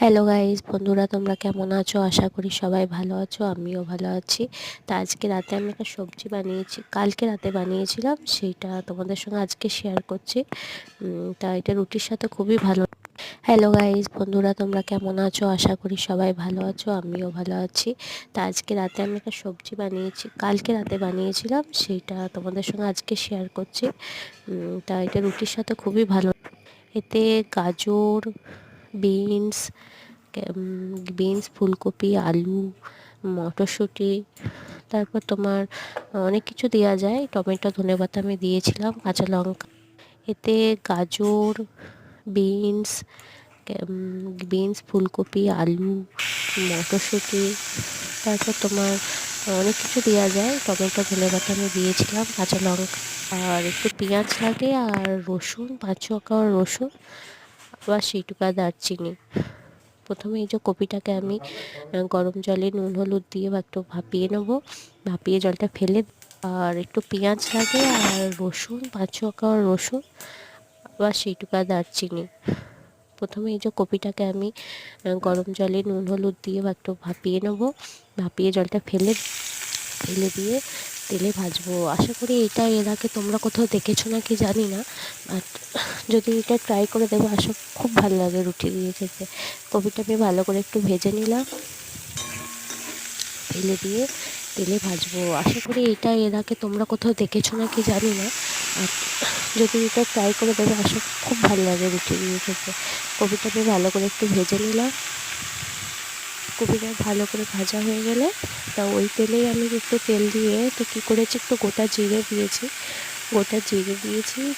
Hello guys, বন্ধুরা তোমরা কেমন আছো? আশা করি সবাই ভালো আছো, আমিও ভালো আছি। তা আজকে রাতে আমি একটা সবজি বানিয়েছি, কালকে রাতে বানিয়েছিলাম, সেইটা তোমাদের সঙ্গে আজকে শেয়ার করছি। তা এটা রুটির সাথে খুবই ভালো। হ্যালো গাইস, বন্ধুরা তোমরা কেমন আছো? আশা করি সবাই ভালো আছো, আমিও ভালো আছি। তা আজকে রাতে আমি একটা সবজি বানিয়েছি, কালকে রাতে বানিয়েছিলাম, সেইটা তোমাদের সঙ্গে আজকে শেয়ার করছি। তা এটা রুটির সাথে খুবই ভালো। এতে গাজর, বিনস, ফুলকপি, আলু, মটরশুঁটি, তারপর তোমার অনেক কিছু দেওয়া যায়। টমেটো, ধনেপাতা আমি দিয়েছিলাম, কাঁচা লঙ্কা। এতে গাজর, বিনস, ফুলকপি, আলু, মটরশুঁটি, তারপর তোমার অনেক কিছু দেওয়া যায়। টমেটো, ধনেপাতা আমি দিয়েছিলাম, কাঁচা লঙ্কা, আর একটু পেঁয়াজ লাগে, আর রসুন, 5-6 কোয়া রসুন, আবার সেইটুকু দারচিনি। প্রথমে এই যে কপিটাকে আমি গরম জলে নুন হলুদ দিয়ে একটু ভাপিয়ে নেব। ভাপিয়ে জলটা ফেলে, আর একটু পেঁয়াজ লাগে, আর রসুন, 5-6 কোয়া রসুন, আবার সেইটুকু দারচিনি। প্রথমে এই যে কপিটাকে আমি গরম জলে নুন হলুদ দিয়ে একটু ভাপিয়ে নেব। ভাপিয়ে জলটা ফেলে ফেলে দিয়ে তেলে ভাজবো। আশা করি এটা এর আগে তোমরা কোথাও দেখেছো না কি জানি না, বাট যদি এটা ট্রাই করে দেবো, খুব ভালো লাগে রুটি দিয়ে খেতে। কপিটা আমি ভালো করে একটু ভেজে নিলাম, ফেলে দিয়ে তেলে ভাজবো। আশা করি এটা এর আগে তোমরা কোথাও দেখেছো না কি জানি না, আর যদি এটা ট্রাই করে দেবো, খুব ভালো লাগে রুটি দিয়ে খেতে। কপিটা আমি ভালো করে একটু ভেজে নিলাম। কপিটা ভালো করে ভাজা হয়ে গেলে, তা ওই তেলেই আমি একটু তেল দিয়ে তো কী করেছি, একটু গোটা জিরে দিয়েছি।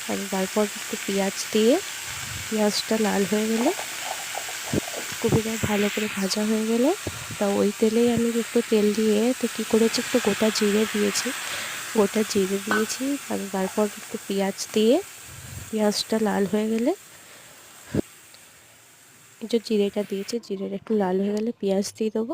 আর তারপর একটু পেঁয়াজ দিয়ে, পেঁয়াজটা লাল হয়ে গেলে, কপিটা ভালো করে ভাজা হয়ে গেলে, তা ওই তেলেই আমি একটু তেল দিয়ে তো কী করেছি, একটু গোটা জিরে দিয়েছি। আর তারপর একটু পেঁয়াজ দিয়ে, পেঁয়াজটা লাল হয়ে গেলে, এই যে জিরেটা দিয়েছি, জিরেটা একটু লাল হয়ে গেলে পেঁয়াজ দিয়ে দেবো।